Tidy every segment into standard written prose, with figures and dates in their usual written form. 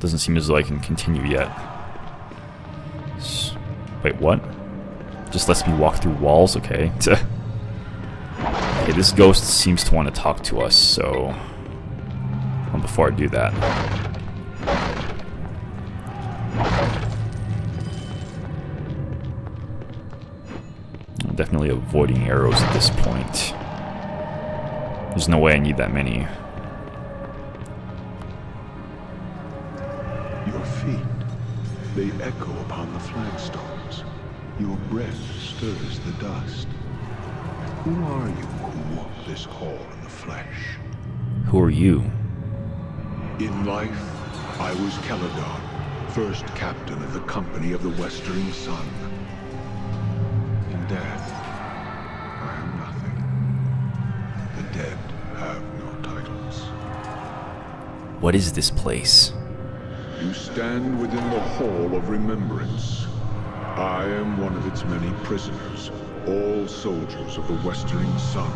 Doesn't seem as though I can continue yet. Wait, what? Just lets me walk through walls? Okay. Okay, this ghost seems to want to talk to us, so... Well, before I do that... I'm definitely avoiding arrows at this point. There's no way I need that many. Your feet, they echo upon the flagstones. Your breath stirs the dust. Who are you who walk this hall in the flesh? Who are you? In life, I was Keledon, first captain of the Company of the Westering Sun. In death, I am nothing. The dead have no titles. What is this place? You stand within the Hall of Remembrance. I am one of its many prisoners, all soldiers of the Westering Sun,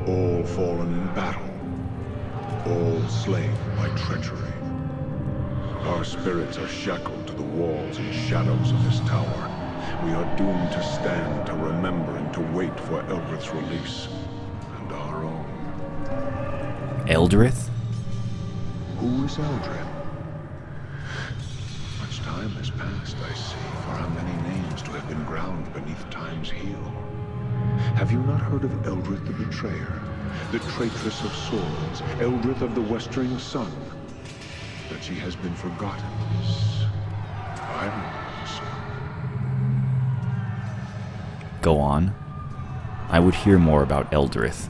all fallen in battle, all slain by treachery. Our spirits are shackled to the walls and shadows of this tower. We are doomed to stand, to remember, and to wait for Eldrith's release, and our own. Eldrith? Who is Eldrith? Much time has passed, I see, for how many names to have been ground beneath time's heel. Have you not heard of Eldrith the Betrayer, the traitress of swords, Eldrith of the Westering Sun? That she has been forgotten is... I remember so. Go on. I would hear more about Eldrith.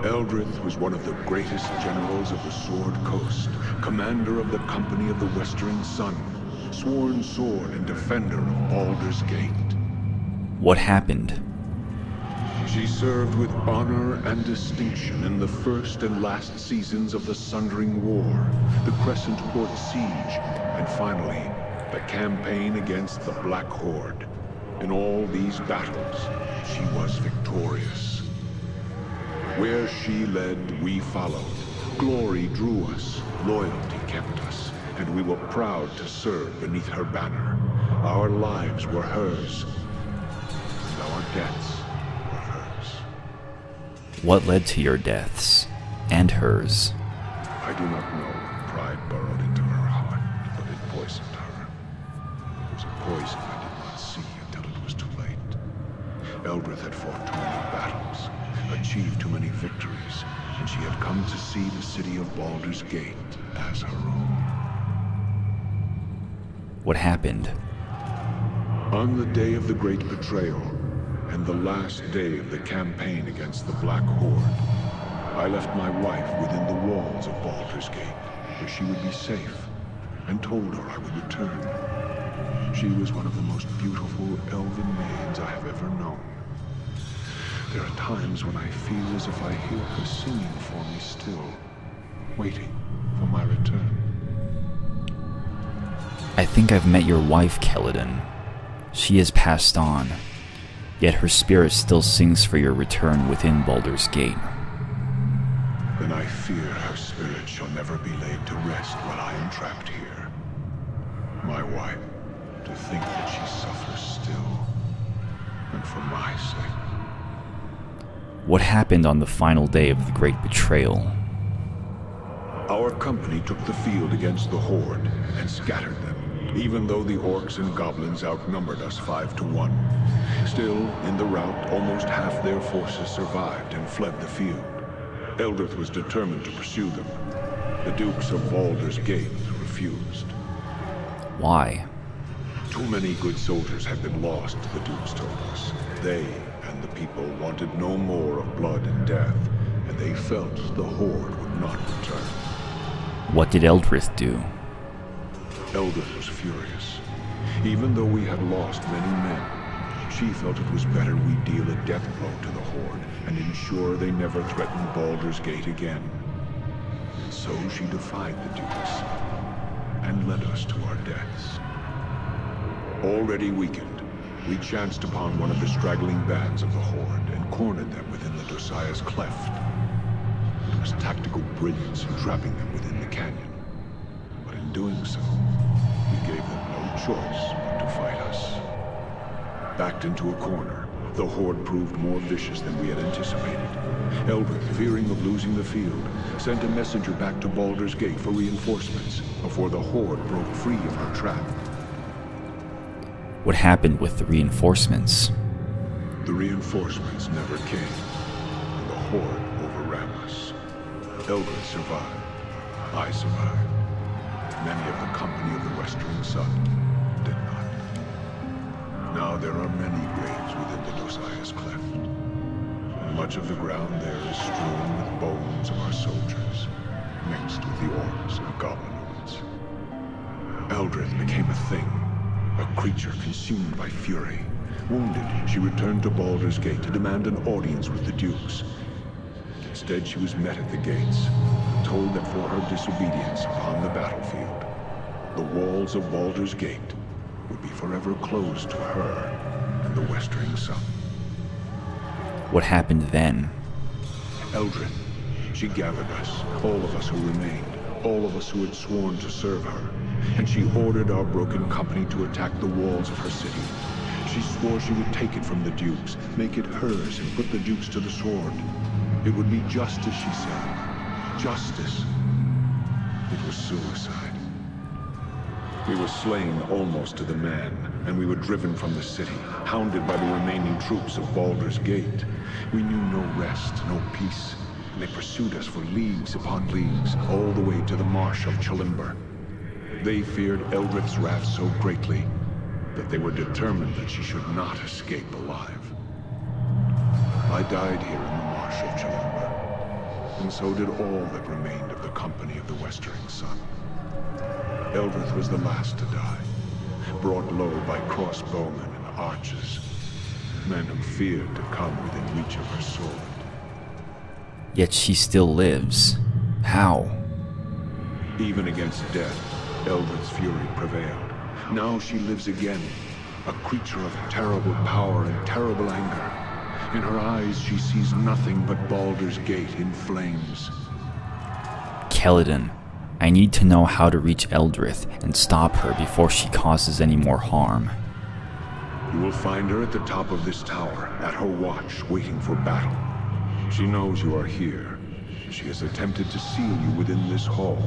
Eldrith was one of the greatest generals of the Sword Coast, commander of the Company of the Westering Sun, sworn sword and defender of Baldur's Gate. What happened? She served with honor and distinction in the first and last seasons of the Sundering War, the Crescent Port Siege, and finally, the campaign against the Black Horde. In all these battles, she was victorious. Where she led, we followed. Glory drew us, loyalty kept us, and we were proud to serve beneath her banner. Our lives were hers, and our deaths were hers. What led to your deaths? And hers? I do not know. Pride burrowed into her heart, but it poisoned her. It was a poison I did not see until it was too late. Eldrith had fought too many battles, achieved too many victories, and she had come to see the city of Baldur's Gate as her own. What happened? On the day of the Great Betrayal, and the last day of the campaign against the Black Horde, I left my wife within the walls of Baldur's Gate, where she would be safe, and told her I would return. She was one of the most beautiful elven maids I have ever known. There are times when I feel as if I hear her singing for me still, waiting for my return. I think I've met your wife, Keledon. She has passed on, yet her spirit still sings for your return within Baldur's Gate. Then I fear her spirit shall never be laid to rest while I am trapped here. My wife, to think that she suffers still, and for my sake. What happened on the final day of the Great Betrayal? Our company took the field against the Horde and scattered them, even though the orcs and goblins outnumbered us 5-1. Still, in the rout, almost half their forces survived and fled the field. Eldrith was determined to pursue them. The Dukes of Baldur's Gate refused. Why? Too many good soldiers had been lost, the Dukes told us. They and the people wanted no more of blood and death, and they felt the Horde would not return. What did Eldrith do? Eldrith was furious. Even though we had lost many men, she felt it was better we deal a death blow to the Horde and ensure they never threatened Baldur's Gate again. And so she defied the Dukes and led us to our deaths. Already weakened, we chanced upon one of the straggling bands of the Horde and cornered them within the Dosiah's Cleft. It was tactical brilliance in trapping them within the canyon. But in in doing so, we gave them no choice but to fight us. Backed into a corner, the Horde proved more vicious than we had anticipated. Eldrith, fearing of losing the field, sent a messenger back to Baldur's Gate for reinforcements before the Horde broke free of her trap. What happened with the reinforcements? The reinforcements never came, and the Horde overran us. Eldrith survived. I survived. Many of the company of the Westering Sun did not. Now there are many graves within the Dosiah's Cleft. And much of the ground there is strewn with bones of our soldiers, mixed with the orcs and goblinoids. Eldrith became a thing, a creature consumed by fury. Wounded, she returned to Baldur's Gate to demand an audience with the dukes. Instead, she was met at the gates, told that for her disobedience upon the battlefield, the walls of Baldur's Gate would be forever closed to her and the Westering Sun. What happened then? Eldrith, she gathered us, all of us who remained, all of us who had sworn to serve her, and she ordered our broken company to attack the walls of her city. She swore she would take it from the dukes, make it hers, and put the dukes to the sword. It would be justice, she said. Justice. It was suicide. We were slain almost to the man, and we were driven from the city, hounded by the remaining troops of Baldur's Gate. We knew no rest, no peace, and they pursued us for leagues upon leagues, all the way to the marsh of Chalimber. They feared Eldrith's wrath so greatly that they were determined that she should not escape alive. I died here in the marsh of Chalimber, and so did all that remained of the company of the Westering Sun. Eldrith was the last to die, brought low by crossbowmen and archers, men who feared to come within reach of her sword. Yet she still lives. How? Even against death, Eldrith's fury prevailed. Now she lives again, a creature of terrible power and terrible anger. In her eyes, she sees nothing but Baldur's Gate in flames. Keledon, I need to know how to reach Eldrith and stop her before she causes any more harm. You will find her at the top of this tower, at her watch, waiting for battle. She knows you are here. She has attempted to seal you within this hall,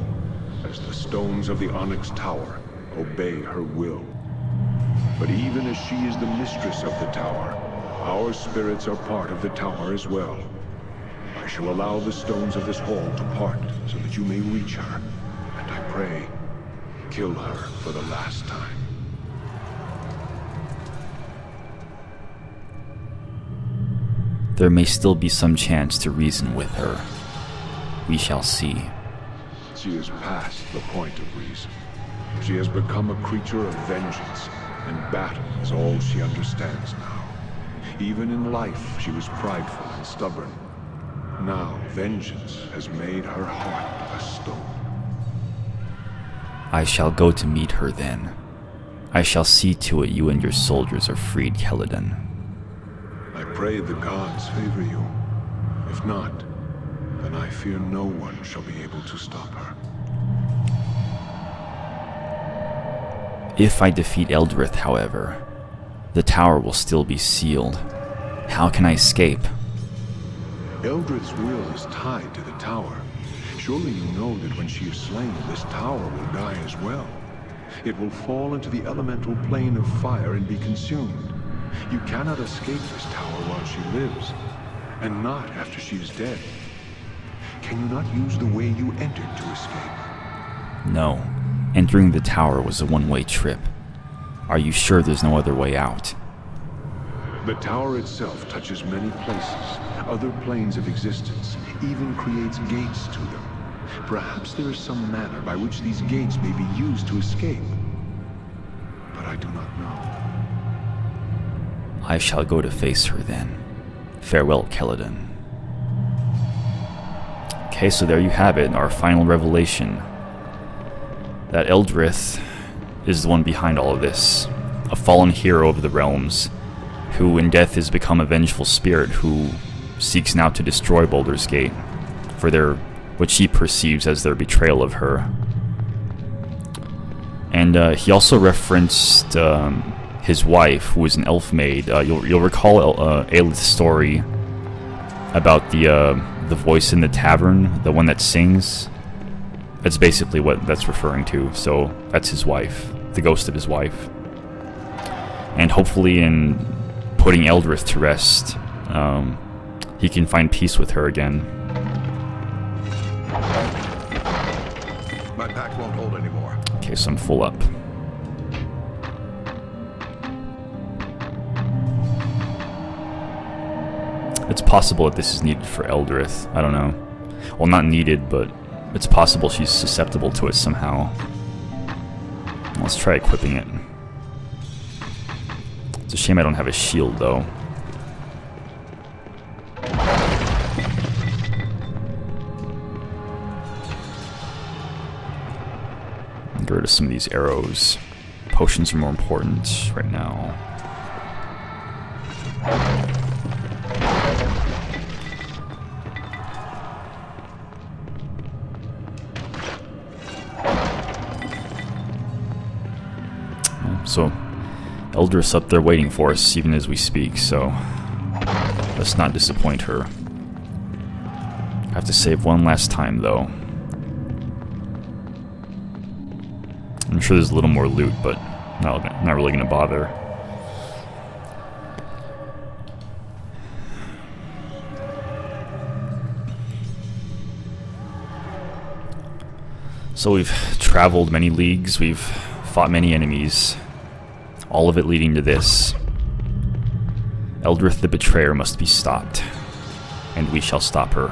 as the stones of the Onyx Tower obey her will. But even as she is the mistress of the tower, our spirits are part of the tower as well. I shall allow the stones of this hall to part so that you may reach her, and I pray, kill her for the last time. There may still be some chance to reason with her. We shall see. She is past the point of reason. She has become a creature of vengeance, and battle is all she understands now. Even in life, she was prideful and stubborn. Now, vengeance has made her heart a stone. I shall go to meet her then. I shall see to it you and your soldiers are freed, Keledon. I pray the gods favor you. If not, then I fear no one shall be able to stop her. If I defeat Eldrith, however, the tower will still be sealed. How can I escape? Eldrith's will is tied to the tower. Surely you know that when she is slain, this tower will die as well. It will fall into the elemental plane of fire and be consumed. You cannot escape this tower while she lives, and not after she is dead. Can you not use the way you entered to escape? No. Entering the tower was a one-way trip. Are you sure there's no other way out? The tower itself touches many places, other planes of existence, even creates gates to them. Perhaps there is some manner by which these gates may be used to escape. But I do not know. I shall go to face her then. Farewell, Keledon. Okay, so there you have it, our final revelation. That Eldrith is the one behind all of this. A fallen hero of the realms, who in death has become a vengeful spirit who seeks now to destroy Baldur's Gate for what she perceives as their betrayal of her. And he also referenced his wife, who was an elf maid. You'll recall Eldrith's story about the voice in the tavern, the one that sings. That's basically what that's referring to. So that's his wife, the ghost of his wife. And hopefully in putting Eldrith to rest, he can find peace with her again. My pack won't hold anymore. Okay, so I'm full up. It's possible that this is needed for Eldrith. I don't know. Well, not needed, but it's possible she's susceptible to it somehow. Let's try equipping it. It's a shame I don't have a shield, though. Get rid of some of these arrows. Potions are more important right now. So, Eldrith's up there waiting for us even as we speak, so let's not disappoint her. I have to save one last time, though. I'm sure there's a little more loot, but not really going to bother. So we've traveled many leagues, we've fought many enemies, all of it leading to this. Eldrith the Betrayer must be stopped, and we shall stop her.